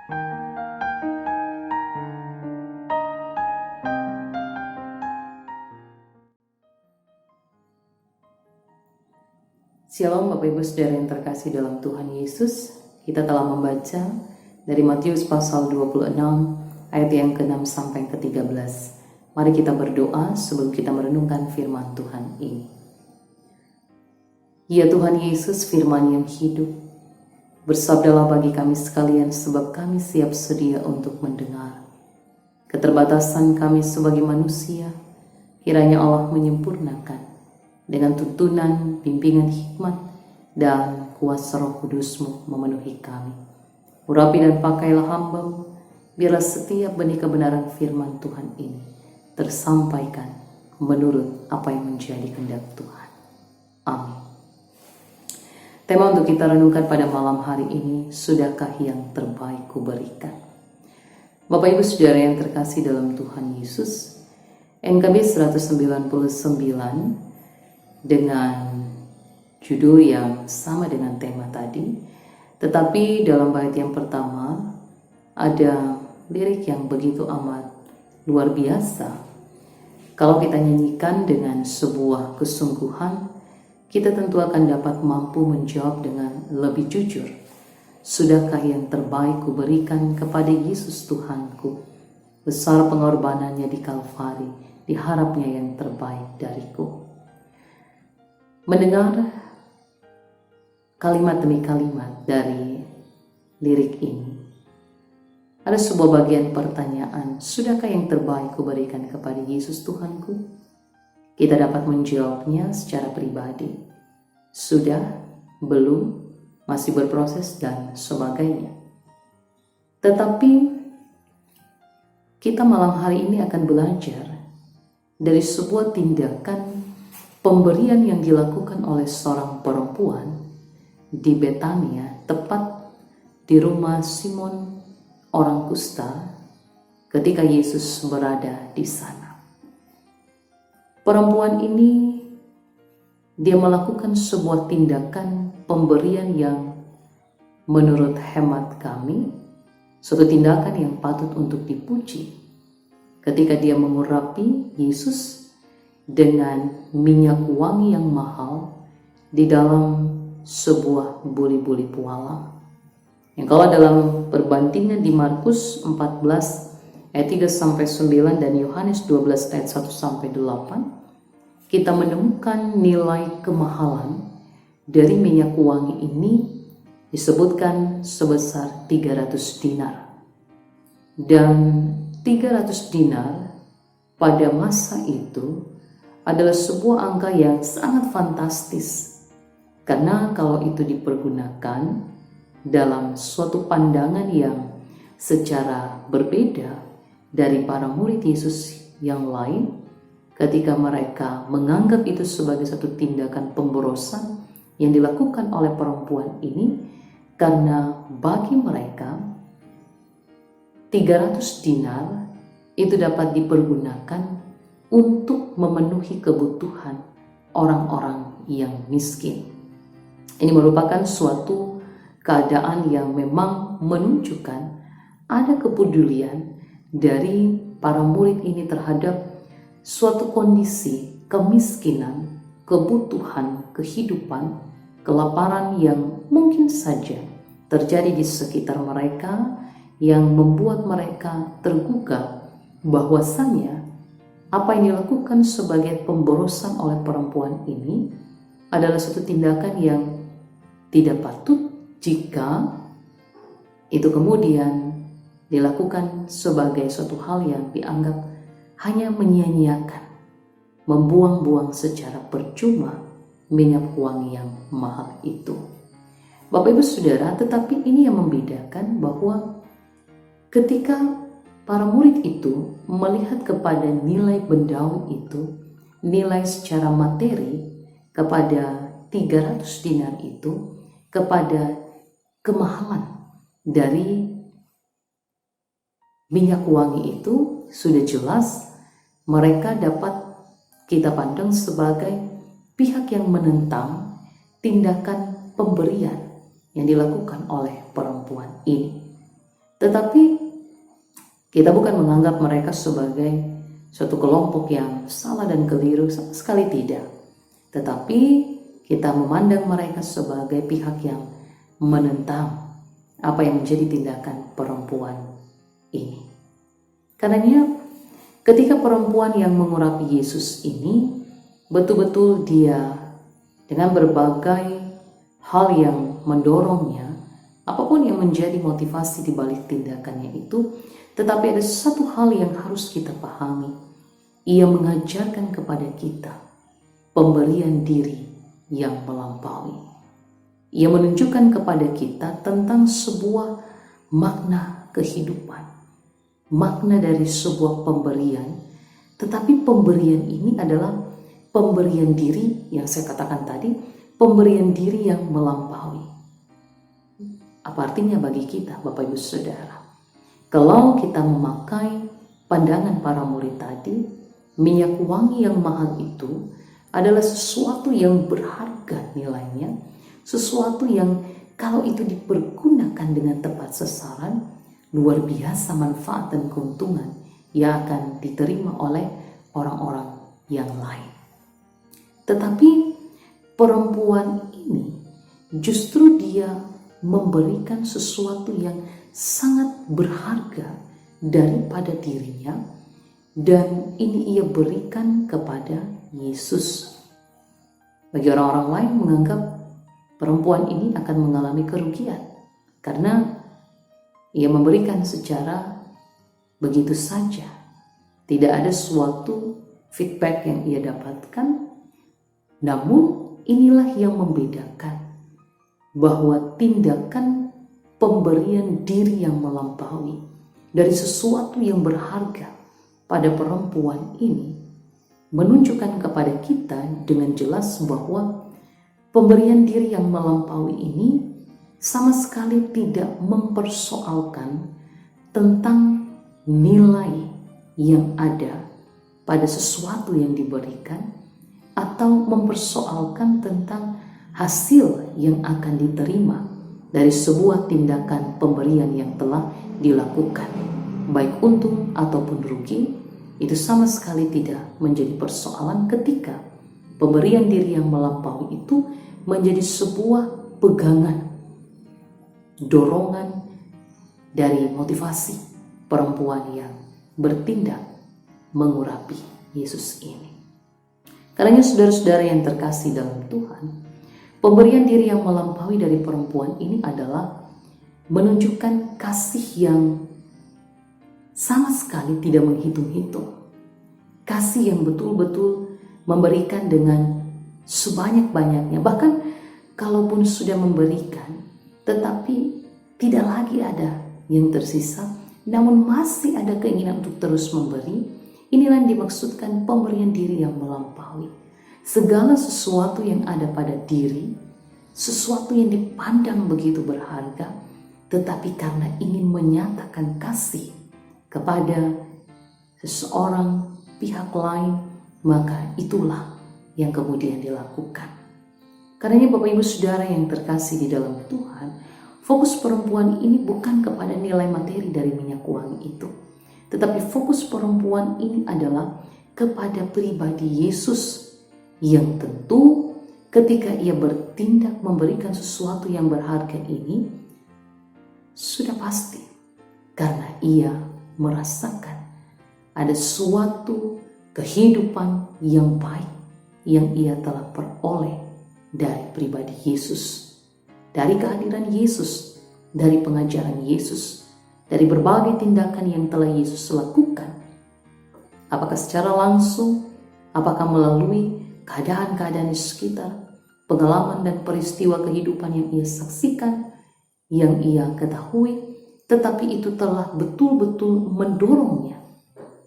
Shalom Bapak Ibu Saudara yang terkasih dalam Tuhan Yesus. Kita telah membaca dari Matius pasal 26 ayat yang ke-6 sampai ke-13. Mari kita berdoa sebelum kita merenungkan firman Tuhan ini. Ya Tuhan Yesus, firman yang hidup, bersabdalah bagi kami sekalian sebab kami siap sedia untuk mendengar. Keterbatasan kami sebagai manusia, kiranya Allah menyempurnakan dengan tuntunan, bimbingan hikmat, dan kuasa Roh Kudus-Mu memenuhi kami. Urapi dan pakailah hamba-Mu, biarlah setiap benih kebenaran firman Tuhan ini tersampaikan menurut apa yang menjadi kehendak Tuhan. Amin. Tema untuk kita renungkan pada malam hari ini, sudahkah yang terbaik kuberikan? Bapak Ibu Saudara yang terkasih dalam Tuhan Yesus, NKB 199 dengan judul yang sama dengan tema tadi, tetapi dalam bait yang pertama ada lirik yang begitu amat luar biasa. Kalau kita nyanyikan dengan sebuah kesungguhan, kita tentu akan dapat mampu menjawab dengan lebih jujur. Sudahkah yang terbaik kuberikan kepada Yesus Tuhanku? Besar pengorbanannya di Kalvari, diharapnya yang terbaik dariku. Mendengar kalimat demi kalimat dari lirik ini, ada sebuah bagian pertanyaan, sudahkah yang terbaik kuberikan kepada Yesus Tuhanku? Kita dapat menjawabnya secara pribadi. Sudah, belum, masih berproses, dan sebagainya. Tetapi kita malam hari ini akan belajar dari sebuah tindakan pemberian yang dilakukan oleh seorang perempuan di Betania, tepat di rumah Simon orang kusta ketika Yesus berada di sana. Perempuan ini, dia melakukan sebuah tindakan pemberian yang menurut hemat kami, suatu tindakan yang patut untuk dipuji. Ketika dia mengurapi Yesus dengan minyak wangi yang mahal di dalam sebuah buli-buli puala. Yang kalau dalam perbandingan di Markus 14 ayat 3-9 dan Yohanes 12 ayat 1-8, kita menemukan nilai kemahalan dari minyak wangi ini disebutkan sebesar 300 dinar. Dan 300 dinar pada masa itu adalah sebuah angka yang sangat fantastis, karena kalau itu dipergunakan dalam suatu pandangan yang secara berbeda dari para murid Yesus yang lain, ketika mereka menganggap itu sebagai satu tindakan pemborosan yang dilakukan oleh perempuan ini, karena bagi mereka 300 dinar itu dapat dipergunakan untuk memenuhi kebutuhan orang-orang yang miskin. Ini merupakan suatu keadaan yang memang menunjukkan ada kepedulian dari para murid ini terhadap suatu kondisi kemiskinan, kebutuhan, kehidupan, kelaparan yang mungkin saja terjadi di sekitar mereka, yang membuat mereka tergugah bahwasannya apa yang dilakukan sebagai pemborosan oleh perempuan ini adalah suatu tindakan yang tidak patut jika itu kemudian dilakukan sebagai suatu hal yang dianggap hanya menyia-nyiakan, membuang-buang secara percuma minyak wangi yang mahal itu. Bapak Ibu Saudara, tetapi ini yang membedakan bahwa ketika para murid itu melihat kepada nilai bendawi itu, nilai secara materi kepada 300 dinar itu, kepada kemahalan dari minyak wangi itu, sudah jelas mereka dapat kita pandang sebagai pihak yang menentang tindakan pemberian yang dilakukan oleh perempuan ini. Tetapi kita bukan menganggap mereka sebagai suatu kelompok yang salah dan keliru, sama sekali tidak. Tetapi kita memandang mereka sebagai pihak yang menentang apa yang menjadi tindakan perempuan ini. Karenanya ketika perempuan yang mengurapi Yesus ini betul-betul dia dengan berbagai hal yang mendorongnya, apapun yang menjadi motivasi di balik tindakannya itu, tetapi ada satu hal yang harus kita pahami. Ia mengajarkan kepada kita pemberian diri yang melampaui. Ia menunjukkan kepada kita tentang sebuah makna kehidupan, makna dari sebuah pemberian, tetapi pemberian ini adalah pemberian diri yang saya katakan tadi, pemberian diri yang melampaui. Apa artinya bagi kita, Bapak Ibu Saudara? Kalau kita memakai pandangan para murid tadi, minyak wangi yang mahal itu adalah sesuatu yang berharga nilainya, sesuatu yang kalau itu dipergunakan dengan tepat sasaran, luar biasa manfaat dan keuntungan yang akan diterima oleh orang-orang yang lain. Tetapi perempuan ini justru dia memberikan sesuatu yang sangat berharga daripada dirinya, dan ini ia berikan kepada Yesus. Bagi orang-orang lain menganggap perempuan ini akan mengalami kerugian karena ia memberikan secara begitu saja, tidak ada suatu feedback yang ia dapatkan. Namun inilah yang membedakan bahwa tindakan pemberian diri yang melampaui dari sesuatu yang berharga pada perempuan ini menunjukkan kepada kita dengan jelas bahwa pemberian diri yang melampaui ini sama sekali tidak mempersoalkan tentang nilai yang ada pada sesuatu yang diberikan, atau mempersoalkan tentang hasil yang akan diterima dari sebuah tindakan pemberian yang telah dilakukan, baik untung ataupun rugi. Itu sama sekali tidak menjadi persoalan ketika pemberian diri yang melampaui itu menjadi sebuah pegangan, dorongan dari motivasi perempuan yang bertindak mengurapi Yesus ini. Karena saudara-saudara yang terkasih dalam Tuhan, pemberian diri yang melampaui dari perempuan ini adalah menunjukkan kasih yang sama sekali tidak menghitung-hitung. Kasih yang betul-betul memberikan dengan sebanyak-banyaknya. Bahkan kalaupun sudah memberikan, tetapi tidak lagi ada yang tersisa, namun masih ada keinginan untuk terus memberi. Inilah yang dimaksudkan pemberian diri yang melampaui. Segala sesuatu yang ada pada diri, sesuatu yang dipandang begitu berharga, tetapi karena ingin menyatakan kasih kepada seseorang pihak lain, maka itulah yang kemudian dilakukan. Karenanya Bapak Ibu Saudara yang terkasih di dalam Tuhan, fokus perempuan ini bukan kepada nilai materi dari minyak wangi itu, tetapi fokus perempuan ini adalah kepada pribadi Yesus, yang tentu ketika ia bertindak memberikan sesuatu yang berharga ini sudah pasti karena ia merasakan ada suatu kehidupan yang baik yang ia telah peroleh dari pribadi Yesus, dari kehadiran Yesus, dari pengajaran Yesus, dari berbagai tindakan yang telah Yesus lakukan. Apakah secara langsung, apakah melalui keadaan-keadaan di sekitar, pengalaman dan peristiwa kehidupan yang ia saksikan, yang ia ketahui, tetapi itu telah betul-betul mendorongnya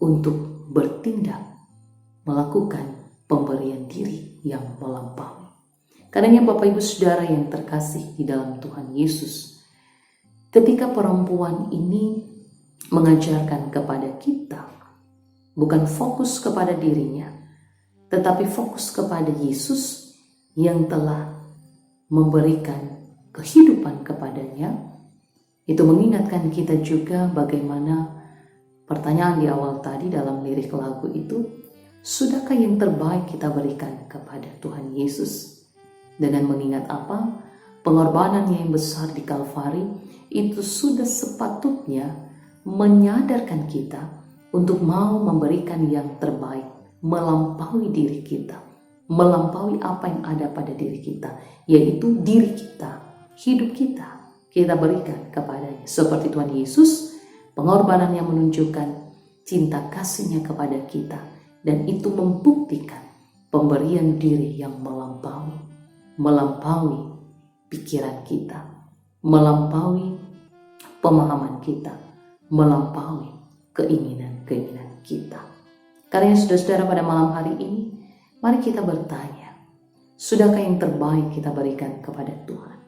untuk bertindak, melakukan pemberian diri yang melampaui. Karenanya Bapak Ibu Saudara yang terkasih di dalam Tuhan Yesus, ketika perempuan ini mengajarkan kepada kita, bukan fokus kepada dirinya, tetapi fokus kepada Yesus yang telah memberikan kehidupan kepadanya, Itu mengingatkan kita juga bagaimana pertanyaan di awal tadi dalam lirik lagu itu, sudahkah yang terbaik kita berikan kepada Tuhan Yesus? Dengan mengingat apa? Pengorbanannya yang besar di Kalvari itu sudah sepatutnya menyadarkan kita untuk mau memberikan yang terbaik, melampaui diri kita, melampaui apa yang ada pada diri kita, yaitu diri kita, hidup kita berikan kepadanya. Seperti Tuhan Yesus, pengorbanan yang menunjukkan cinta kasihnya kepada kita, dan itu membuktikan pemberian diri yang melampaui pikiran kita, melampaui pemahaman kita, melampaui keinginan-keinginan kita. Karena saudara-saudara, pada malam hari ini, mari kita bertanya, sudahkah yang terbaik kita berikan kepada Tuhan?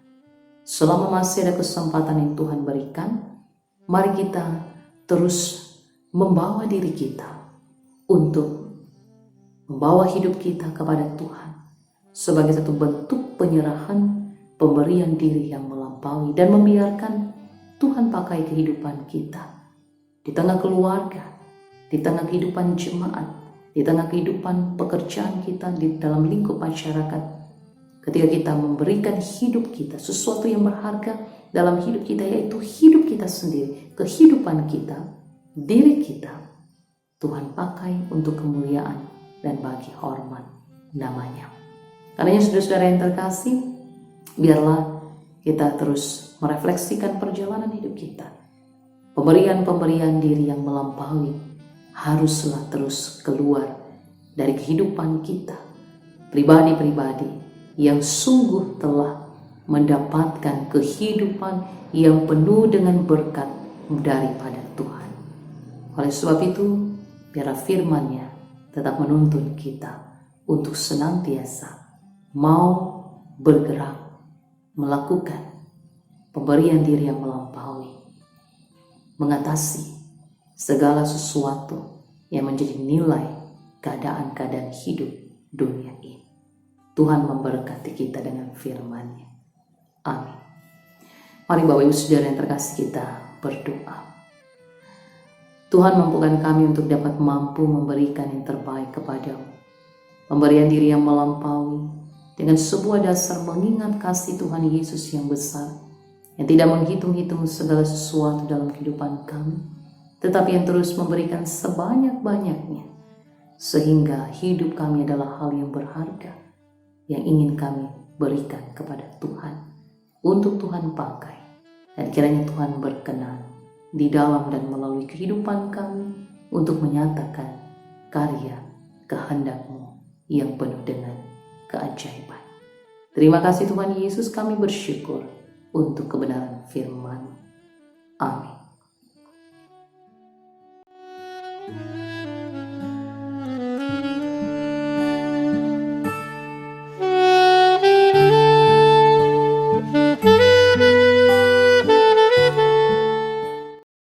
Selama masih ada kesempatan yang Tuhan berikan, mari kita terus membawa diri kita untuk membawa hidup kita kepada Tuhan sebagai satu bentuk penyerahan, pemberian diri yang melampaui, dan membiarkan Tuhan pakai kehidupan kita di tengah keluarga, di tengah kehidupan jemaat, di tengah kehidupan pekerjaan kita, di dalam lingkup masyarakat. Ketika kita memberikan hidup kita, sesuatu yang berharga dalam hidup kita, yaitu hidup kita sendiri, kehidupan kita, diri kita, Tuhan pakai untuk kemuliaan dan bagi hormat namanya. Karena saudara-saudara yang terkasih, biarlah kita terus merefleksikan perjalanan hidup kita. Pemberian-pemberian diri yang melampaui haruslah terus keluar dari kehidupan kita, pribadi-pribadi yang sungguh telah mendapatkan kehidupan yang penuh dengan berkat daripada Tuhan. Oleh sebab itu, biarlah firman-Nya tetap menuntun kita untuk senantiasa mau bergerak, melakukan pemberian diri yang melampaui, mengatasi segala sesuatu yang menjadi nilai keadaan-keadaan hidup dunia ini. Tuhan memberkati kita dengan firman-Nya. Amin. Mari Bapak Ibu Saudara yang terkasih, kita berdoa. Tuhan, mampukan kami untuk dapat mampu memberikan yang terbaik kepadamu. Pemberian diri yang melampaui dengan sebuah dasar mengingat kasih Tuhan Yesus yang besar, yang tidak menghitung-hitung segala sesuatu dalam kehidupan kami, tetapi yang terus memberikan sebanyak-banyaknya, sehingga hidup kami adalah hal yang berharga, yang ingin kami berikan kepada Tuhan, untuk Tuhan pakai, dan kiranya Tuhan berkenan di dalam dan melalui kehidupan kami untuk menyatakan karya kehendak-Mu yang penuh dengan keajaiban. Terima kasih Tuhan Yesus, kami bersyukur untuk kebenaran firman. Amin.